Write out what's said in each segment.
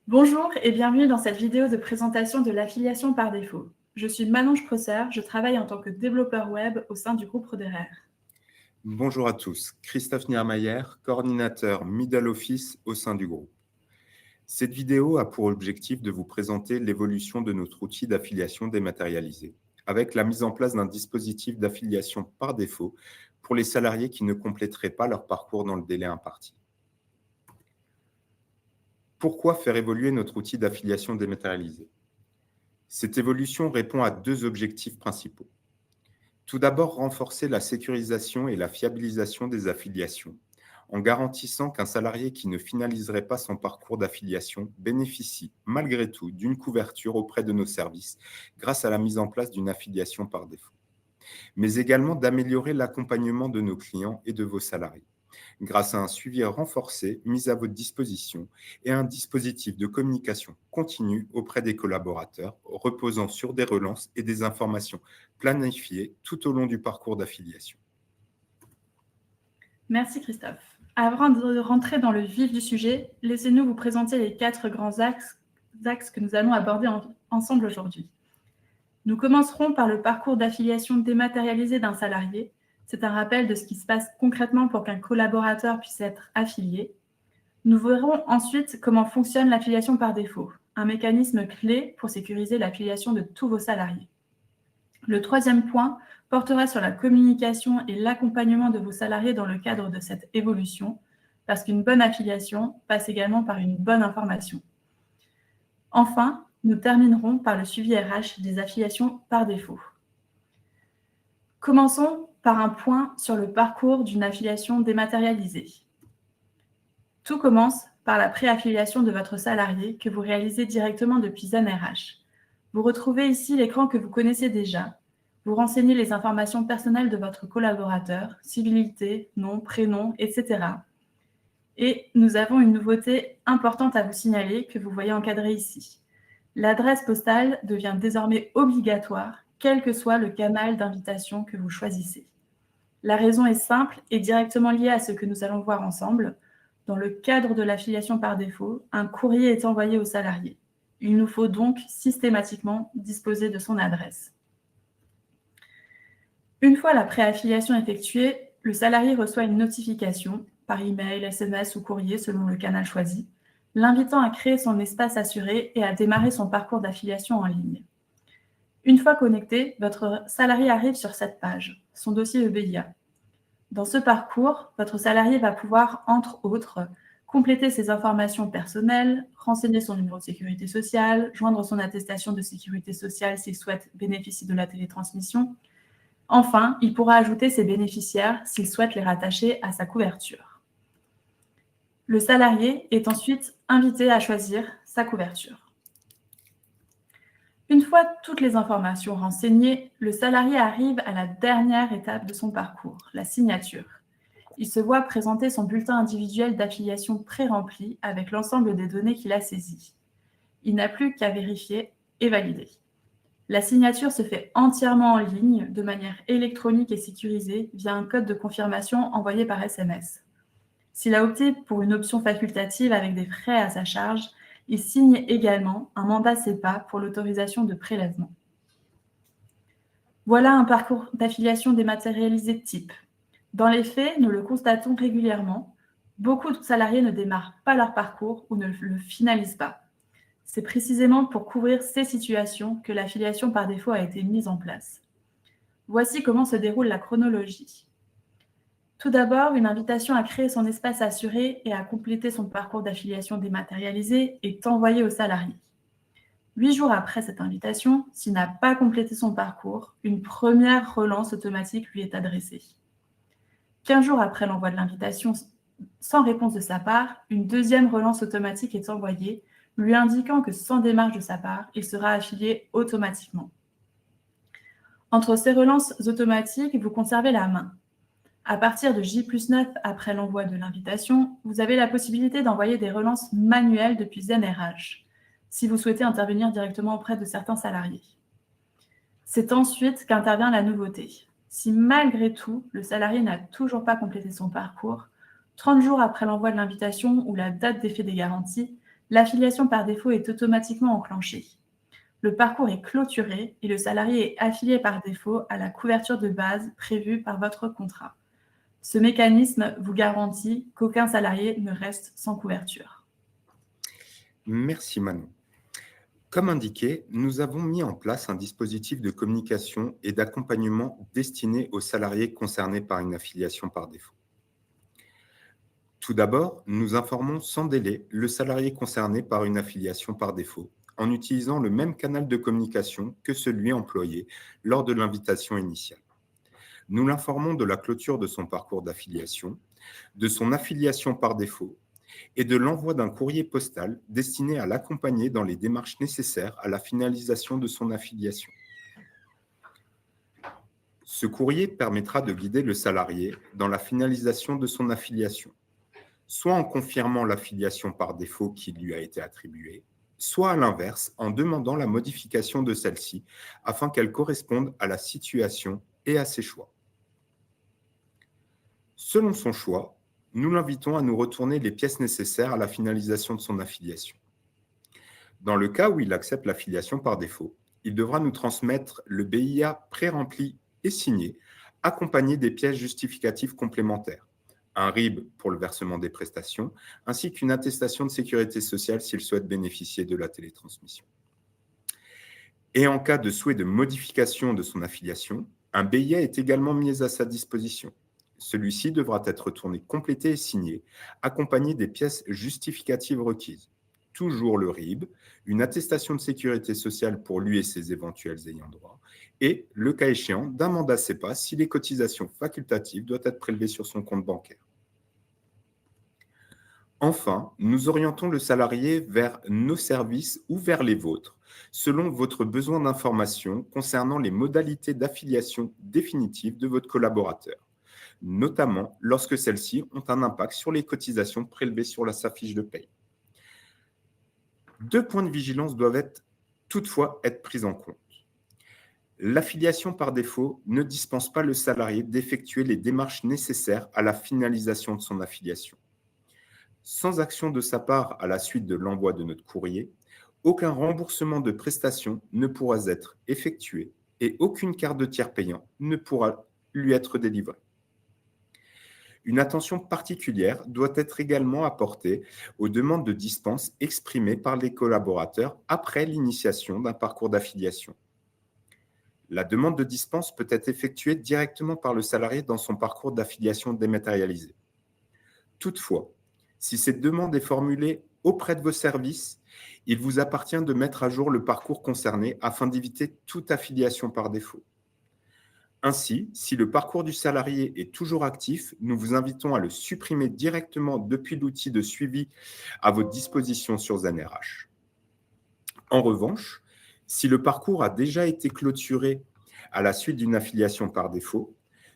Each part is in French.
Bonjour et bienvenue dans cette vidéo de présentation de l'affiliation par défaut. Je suis Manon Sprosser, je travaille en tant que développeur web au sein du groupe Roderer. Bonjour à tous, Christophe Niermayer, coordinateur Middle Office au sein du groupe. Cette vidéo a pour objectif de vous présenter l'évolution de notre outil d'affiliation dématérialisé, avec la mise en place d'un dispositif d'affiliation par défaut pour les salariés qui ne compléteraient pas leur parcours dans le délai imparti. Pourquoi faire évoluer notre outil d'affiliation dématérialisé? Cette évolution répond à deux objectifs principaux. Tout d'abord, renforcer la sécurisation et la fiabilisation des affiliations, en garantissant qu'un salarié qui ne finaliserait pas son parcours d'affiliation bénéficie malgré tout d'une couverture auprès de nos services grâce à la mise en place d'une affiliation par défaut. Mais également d'améliorer l'accompagnement de nos clients et de vos salariés, grâce à un suivi renforcé mis à votre disposition et un dispositif de communication continue auprès des collaborateurs, reposant sur des relances et des informations planifiées tout au long du parcours d'affiliation. Merci Christophe. Avant de rentrer dans le vif du sujet, laissez-nous vous présenter les 4 grands axes que nous allons aborder ensemble aujourd'hui. Nous commencerons par le parcours d'affiliation dématérialisé d'un salarié. C'est un rappel de ce qui se passe concrètement pour qu'un collaborateur puisse être affilié. Nous verrons ensuite comment fonctionne l'affiliation par défaut, un mécanisme clé pour sécuriser l'affiliation de tous vos salariés. Le troisième point portera sur la communication et l'accompagnement de vos salariés dans le cadre de cette évolution, parce qu'une bonne affiliation passe également par une bonne information. Enfin, nous terminerons par le suivi RH des affiliations par défaut. Commençons par un point sur le parcours d'une affiliation dématérialisée. Tout commence par la préaffiliation de votre salarié que vous réalisez directement depuis Zen RH. Vous retrouvez ici l'écran que vous connaissez déjà. Vous renseignez les informations personnelles de votre collaborateur, civilité, nom, prénom, etc. Et nous avons une nouveauté importante à vous signaler que vous voyez encadrée ici. L'adresse postale devient désormais obligatoire, quel que soit le canal d'invitation que vous choisissez. La raison est simple et directement liée à ce que nous allons voir ensemble. Dans le cadre de l'affiliation par défaut, un courrier est envoyé au salarié. Il nous faut donc systématiquement disposer de son adresse. Une fois la préaffiliation effectuée, le salarié reçoit une notification, par email, SMS ou courrier selon le canal choisi, l'invitant à créer son espace assuré et à démarrer son parcours d'affiliation en ligne. Une fois connecté, votre salarié arrive sur cette page, son dossier EBIA. Dans ce parcours, votre salarié va pouvoir, entre autres, compléter ses informations personnelles, renseigner son numéro de sécurité sociale, joindre son attestation de sécurité sociale s'il souhaite bénéficier de la télétransmission. Enfin, il pourra ajouter ses bénéficiaires s'il souhaite les rattacher à sa couverture. Le salarié est ensuite invité à choisir sa couverture. Une fois toutes les informations renseignées, le salarié arrive à la dernière étape de son parcours, la signature. Il se voit présenter son bulletin individuel d'affiliation pré-rempli avec l'ensemble des données qu'il a saisies. Il n'a plus qu'à vérifier et valider. La signature se fait entièrement en ligne, de manière électronique et sécurisée, via un code de confirmation envoyé par SMS. S'il a opté pour une option facultative avec des frais à sa charge, il signe également un mandat CEPA pour l'autorisation de prélèvement. Voilà un parcours d'affiliation dématérialisé type. Dans les faits, nous le constatons régulièrement, beaucoup de salariés ne démarrent pas leur parcours ou ne le finalisent pas. C'est précisément pour couvrir ces situations que l'affiliation par défaut a été mise en place. Voici comment se déroule la chronologie. Tout d'abord, une invitation à créer son espace assuré et à compléter son parcours d'affiliation dématérialisé est envoyée au salarié. 8 jours après cette invitation, s'il n'a pas complété son parcours, une première relance automatique lui est adressée. 15 jours après l'envoi de l'invitation sans réponse de sa part, une deuxième relance automatique est envoyée, lui indiquant que sans démarche de sa part, il sera affilié automatiquement. Entre ces relances automatiques, vous conservez la main. À partir de J+9 après l'envoi de l'invitation, vous avez la possibilité d'envoyer des relances manuelles depuis Zen RH, si vous souhaitez intervenir directement auprès de certains salariés. C'est ensuite qu'intervient la nouveauté. Si malgré tout, le salarié n'a toujours pas complété son parcours, 30 jours après l'envoi de l'invitation ou la date d'effet des garanties, l'affiliation par défaut est automatiquement enclenchée. Le parcours est clôturé et le salarié est affilié par défaut à la couverture de base prévue par votre contrat. Ce mécanisme vous garantit qu'aucun salarié ne reste sans couverture. Merci Manon. Comme indiqué, nous avons mis en place un dispositif de communication et d'accompagnement destiné aux salariés concernés par une affiliation par défaut. Tout d'abord, nous informons sans délai le salarié concerné par une affiliation par défaut en utilisant le même canal de communication que celui employé lors de l'invitation initiale. Nous l'informons de la clôture de son parcours d'affiliation, de son affiliation par défaut et de l'envoi d'un courrier postal destiné à l'accompagner dans les démarches nécessaires à la finalisation de son affiliation. Ce courrier permettra de guider le salarié dans la finalisation de son affiliation, soit en confirmant l'affiliation par défaut qui lui a été attribuée, soit à l'inverse, en demandant la modification de celle-ci afin qu'elle corresponde à la situation et à ses choix. Selon son choix, nous l'invitons à nous retourner les pièces nécessaires à la finalisation de son affiliation. Dans le cas où il accepte l'affiliation par défaut, il devra nous transmettre le BIA pré-rempli et signé, accompagné des pièces justificatives complémentaires, un RIB pour le versement des prestations, ainsi qu'une attestation de sécurité sociale s'il souhaite bénéficier de la télétransmission. Et en cas de souhait de modification de son affiliation, un BIA est également mis à sa disposition. Celui-ci devra être retourné complété et signé, accompagné des pièces justificatives requises. Toujours le RIB, une attestation de sécurité sociale pour lui et ses éventuels ayants droit, et, le cas échéant, d'un mandat CEPA si les cotisations facultatives doivent être prélevées sur son compte bancaire. Enfin, nous orientons le salarié vers nos services ou vers les vôtres, selon votre besoin d'information concernant les modalités d'affiliation définitive de votre collaborateur, notamment lorsque celles-ci ont un impact sur les cotisations prélevées sur sa fiche de paye. 2 points de vigilance doivent toutefois être pris en compte. L'affiliation par défaut ne dispense pas le salarié d'effectuer les démarches nécessaires à la finalisation de son affiliation. Sans action de sa part à la suite de l'envoi de notre courrier, aucun remboursement de prestations ne pourra être effectué et aucune carte de tiers payant ne pourra lui être délivrée. Une attention particulière doit être également apportée aux demandes de dispense exprimées par les collaborateurs après l'initiation d'un parcours d'affiliation. La demande de dispense peut être effectuée directement par le salarié dans son parcours d'affiliation dématérialisé. Toutefois, si cette demande est formulée auprès de vos services, il vous appartient de mettre à jour le parcours concerné afin d'éviter toute affiliation par défaut. Ainsi, si le parcours du salarié est toujours actif, nous vous invitons à le supprimer directement depuis l'outil de suivi à votre disposition sur ZenRH. En revanche, si le parcours a déjà été clôturé à la suite d'une affiliation par défaut,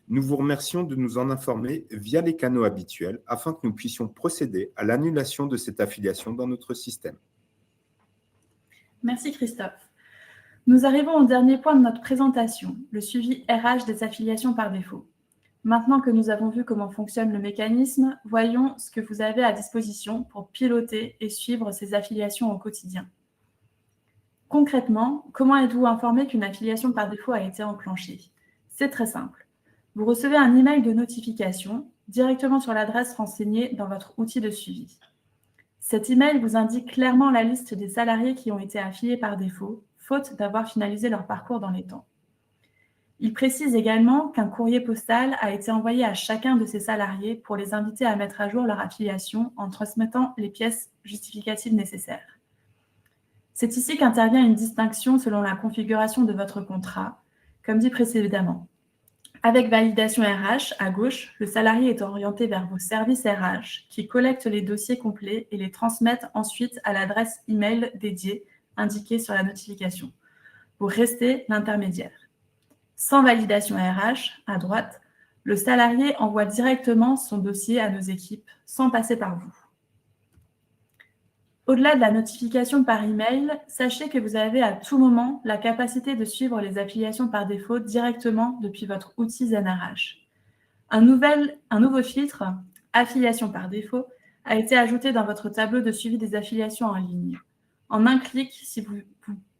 nous vous remercions de nous en informer via les canaux habituels afin que nous puissions procéder à l'annulation de cette affiliation dans notre système. Merci Christophe. Nous arrivons au dernier point de notre présentation, le suivi RH des affiliations par défaut. Maintenant que nous avons vu comment fonctionne le mécanisme, voyons ce que vous avez à disposition pour piloter et suivre ces affiliations au quotidien. Concrètement, comment êtes-vous informé qu'une affiliation par défaut a été enclenchée? C'est très simple. Vous recevez un email de notification directement sur l'adresse renseignée dans votre outil de suivi. Cet email vous indique clairement la liste des salariés qui ont été affiliés par défaut, faute d'avoir finalisé leur parcours dans les temps. Il précise également qu'un courrier postal a été envoyé à chacun de ces salariés pour les inviter à mettre à jour leur affiliation en transmettant les pièces justificatives nécessaires. C'est ici qu'intervient une distinction selon la configuration de votre contrat, comme dit précédemment. Avec validation RH, à gauche, le salarié est orienté vers vos services RH qui collectent les dossiers complets et les transmettent ensuite à l'adresse email dédiée indiquée sur la notification. Vous restez l'intermédiaire. Sans validation RH, à droite, le salarié envoie directement son dossier à nos équipes sans passer par vous. Au-delà de la notification par email, sachez que vous avez à tout moment la capacité de suivre les affiliations par défaut directement depuis votre outil ZenRH. Un nouveau filtre, affiliation par défaut, a été ajouté dans votre tableau de suivi des affiliations en ligne. En un clic, si vous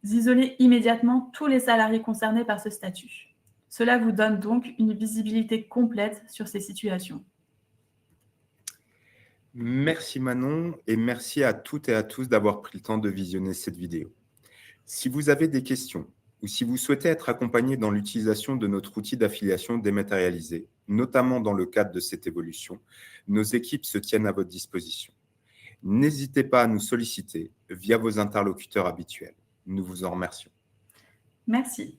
isolez immédiatement tous les salariés concernés par ce statut. Cela vous donne donc une visibilité complète sur ces situations. Merci Manon et merci à toutes et à tous d'avoir pris le temps de visionner cette vidéo. Si vous avez des questions ou si vous souhaitez être accompagné dans l'utilisation de notre outil d'affiliation dématérialisé, notamment dans le cadre de cette évolution, nos équipes se tiennent à votre disposition. N'hésitez pas à nous solliciter via vos interlocuteurs habituels. Nous vous en remercions. Merci.